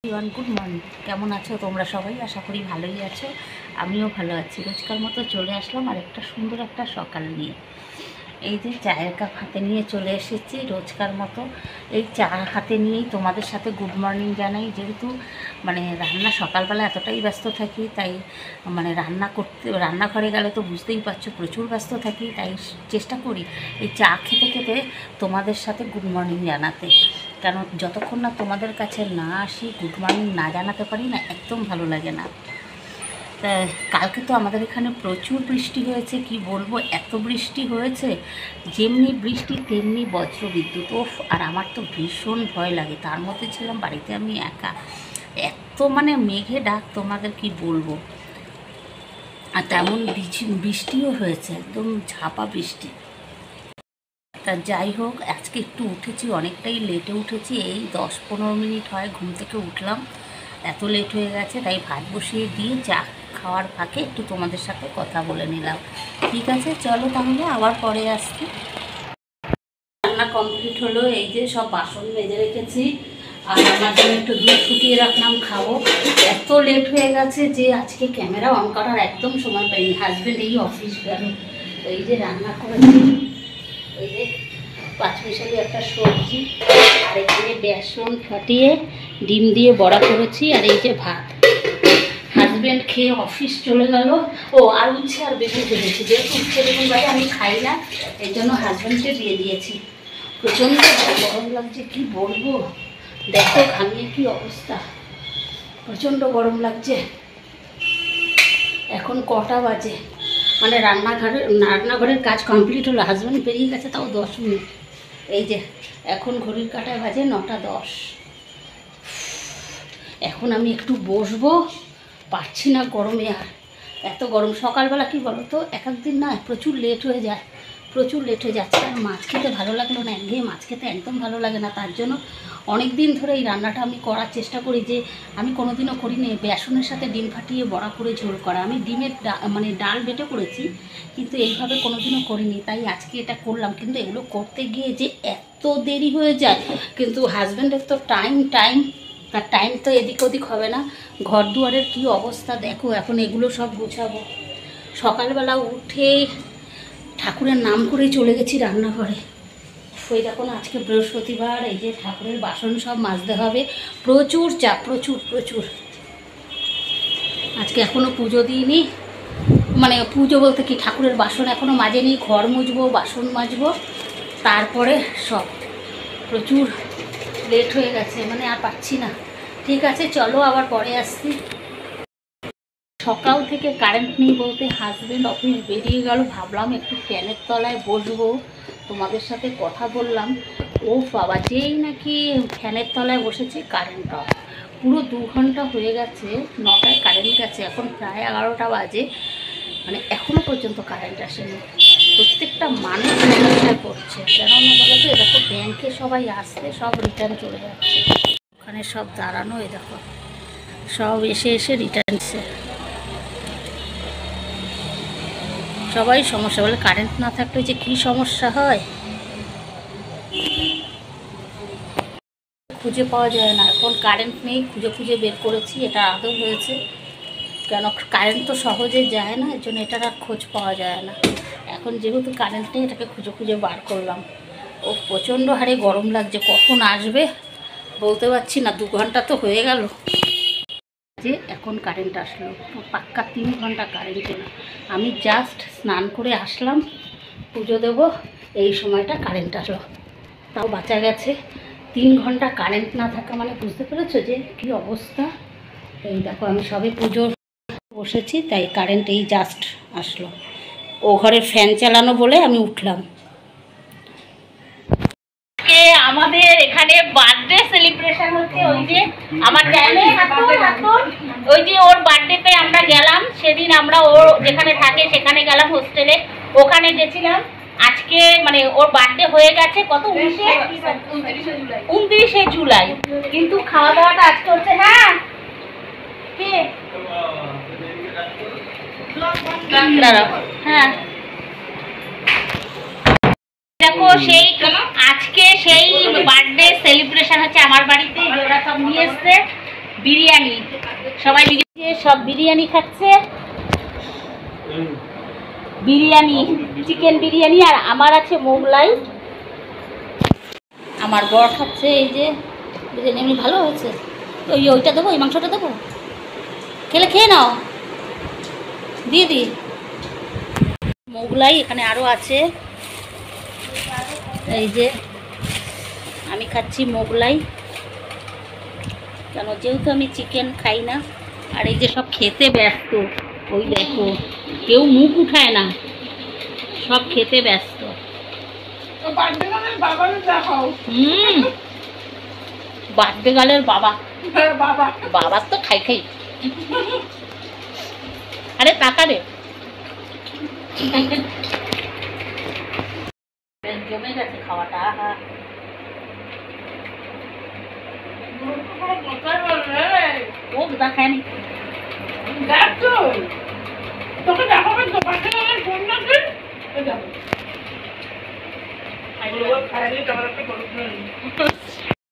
Good morning, কেমন আছো তোমরা সবাই? আশা করি ভালোই আছো, আমিও ভালো আছি। রোজকার মতো চলে আসলাম আর একটা সুন্দর একটা সকাল নিয়ে। এই যে চায়ের কাপ হাতে নিয়ে চলে এসেছি রোজকার মতো। এই চা হাতে নিয়েই তোমাদের সাথে গুড মর্নিং জানাই। যেহেতু রান্না সকালবেলা এতটাই ব্যস্ত থাকি, তাই রান্নাঘরে গেলে তো বুঝতেই পারছো প্রচুর ব্যস্ত থাকি, তাই চেষ্টা করি এই চা খেতে খেতে তোমাদের সাথে গুড মর্নিং জানাতে। কারণ যতক্ষণ না তোমাদের কাছে না আসি, গুড মর্নিং না জানাতে পারি না, একদম ভালো লাগে না। তা কালকে তো আমাদের এখানে প্রচুর বৃষ্টি হয়েছে, কি বলবো, এত বৃষ্টি হয়েছে, যেমনি বৃষ্টি তেমনি বজ্র বিদ্যুৎ। আর আমার তো ভীষণ ভয় লাগে, তার মধ্যে ছিলাম বাড়িতে আমি একা, এত মেঘে ডাক, তোমাদের কি বলবো। আর তেমন বৃষ্টিও হয়েছে, একদম ঝাপা বৃষ্টি। তা যাই হোক, আজকে একটু উঠেছি, অনেকটাই লেটে উঠেছি, এই 10-15 মিনিট হয় ঘুম থেকে উঠলাম। এত লেট হয়ে গেছে, তাই ভাত বসিয়ে দিয়ে চা খাওয়ার ফাঁকে একটু তোমাদের সাথে কথা বলে নিলাম। ঠিক আছে, চলো তাহলে আবার পরে আসছি। রান্না কমপ্লিট হলো, এই যে সব বাসন মেজে রেখেছি, আর আমার জন্য একটু দুধ ফুটিয়ে রাখলাম, খাবো। এত লেট হয়ে গেছে যে আজকে ক্যামেরা অন করার একদম সময় পাইনি। হাজব্যান্ড এই অফিস গেল, এই যে রান্না করেছি, এই যে পাঁচমিশালি একটা সবজি, আর এখানে বেসন ফাটিয়ে ডিম দিয়ে বড়া করেছি, আর এই যে ভাত। হাজব্যান্ড খেয়ে অফিস চলে গেল। আর উচ্ছে আর বেগুন ভেজেছি, যেহেতু উচ্ছে বেগুন ভাজা আমি খাই না, এই জন্য হাজব্যান্ডকে দিয়ে দিয়েছি। প্রচণ্ড গরম লাগছে, কি বলবো, দেখো ঘামিয়ে কি অবস্থা, প্রচণ্ড গরম লাগছে। এখন কটা বাজে, রান্নাঘরের কাজ কমপ্লিট হলো, হাজব্যান্ড বেরিয়ে গেছে তাও 10 মিনিট। এই যে এখন ঘড়ির কাঁটায় বাজে 9:10। এখন আমি একটু বসবো, পারছি না গরমে, আর এত গরম। সকালবেলা কি বলো তো, এক দিন না প্রচুর লেট হয়ে যায়, আজকে আর মাছ খেতে ভালো লাগলো না, একঘেয়ে মাছ খেতে একদম ভালো লাগে না। তার জন্য অনেক দিন ধরে এই রান্নাটা আমি করার চেষ্টা করি, যে আমি কোনোদিনও করিনি বেসনের সাথে ডিম ফাটিয়ে বড়া করে ঝোল করা। আমি ডিমের ডাল বেটে করেছি, কিন্তু এইভাবে কোনোদিনও করিনি, তাই আজকে এটা করলাম। কিন্তু এগুলো করতে গিয়ে যে এত দেরি হয়ে যায়, কিন্তু হাজব্যান্ডের তো টাইম, তার টাইম তো এদিক ওদিক হবে না। ঘর দুয়ারের কী অবস্থা দেখো, এখন এগুলো সব গুছাবো। সকালবেলা উঠে ঠাকুরের নাম করেই চলে গেছি রান্নাঘরে। ওই দেখো না, আজকে বৃহস্পতিবার, এই যে ঠাকুরের বাসন সব মাজতে হবে, প্রচুর চাপ, প্রচুর। আজকে এখনও পুজো দিইনি, পুজো বলতে কি, ঠাকুরের বাসন এখনও মাজেনি, ঘর মুছবো, বাসন মাজবো, তারপরে সব। প্রচুর লেট হয়ে গেছে, আর পাচ্ছি না। ঠিক আছে, চলো আবার পরে আসছি। সকাল থেকে কারেন্ট নেই বলতে, হাজব্যান্ড অফিস বেরিয়ে গেল, ভাবলাম একটু ফ্যানের তলায় বসবো, তোমাদের সাথে কথা বললাম। বাবা, যেই নাকি ফ্যানের তলায় বসেছি, কারেন্ট অফ। পুরো 2 ঘন্টা হয়ে গেছে, 9টায় কারেন্ট গেছে, এখন প্রায় 11টা বাজে, এখনও পর্যন্ত কারেন্ট আসেনি। প্রত্যেকটা মানুষ সমস্যায় পড়ছে, কেননা বলো তো, দেখো ব্যাংকে সবাই আসছে, সব রিটার্ন চলে যাচ্ছে, ওখানে সব দাঁড়ানো, দেখো সব এসে রিটার্ন দিচ্ছে, সবাই সমস্যা। বলে কারেন্ট না থাকলে যে কী সমস্যা হয়, খুঁজে পাওয়া যায় না। এখন কারেন্ট নেই, খুঁজে বের করেছি, এটা আদর হয়েছে, কেন কারেন্ট তো সহজে যায় না, এর জন্য এটার আর খোঁজ পাওয়া যায় না। এখন যেহেতু কারেন্ট নেই, এটাকে খুঁজে বার করলাম। প্রচণ্ড হারে গরম লাগছে, কখন আসবে বলতে পারছি না। 2 ঘন্টা তো হয়ে গেল, যে এখন কারেন্ট আসলো, পাক্কা 3 ঘন্টা কারেন্ট ছিল। আমি জাস্ট স্নান করে আসলাম, পুজো দেবো, এই সময়টা কারেন্ট আসলো, তাও বাঁচা গেছে। 3 ঘন্টা কারেন্ট না থাকা বুঝতে পেরেছো যে কী অবস্থা। এই দেখো, আমি সবে পুজো বসেছি, তাই কারেন্ট এই জাস্ট আসলো। ও ঘরে ফ্যান চালানো বলে আমি উঠলাম। আমাদের এখানে বার্থডে সেলিব্রেশন হচ্ছে, ওই যে আমার ওই যে ওর বার্থডেতে আমরা গেলাম, সেদিন আমরা ও যেখানে থাকে সেখানে গেলাম, হোস্টেলে, ওখানে গেছিলাম। আজকে ওর বার্থডে হয়ে গেছে, কত 29শে জুলাই, কিন্তু খাওয়া দাওয়াটা আজকে হচ্ছে। হ্যাঁ, কে হ্যাঁ, দেখো আজকে সেই বার্থডে সেলিব্রেশন হচ্ছে আমার বাড়িতে, ওরা সব নিয়ে এসছে। বিরিয়ানি, সবাই সব বিরিয়ানি খাচ্ছে, বিরিয়ানি, চিকেন বিরিয়ানি। আর আমার আছে মোগলাই। আমার বর খাচ্ছে এই যে বিরিয়ানি। এমনি ভালো হয়েছে। ওইটা দেবো, ওই মাংসটা দেবো, খেলে খেয়ে নাও, দিয়ে দিই। মোগলাই এখানে আরও আছে। এই যে আমি খাচ্ছি মোগলাই, কেন যেহেতু আমি চিকেন খাই না। আর এই যে সব খেতে ব্যস্ত, ওই দেখো কেউ মুখ উঠায় না, সব খেতে ব্যস্ত। বার্থডে গার্লের বাবা, বাবার তো খাই খাই। আরে টাকা রে, জমে গেছে খাওয়াটা। ও দাদা খায়নি, তোকে দেখাবেন তো পাশে ফোন না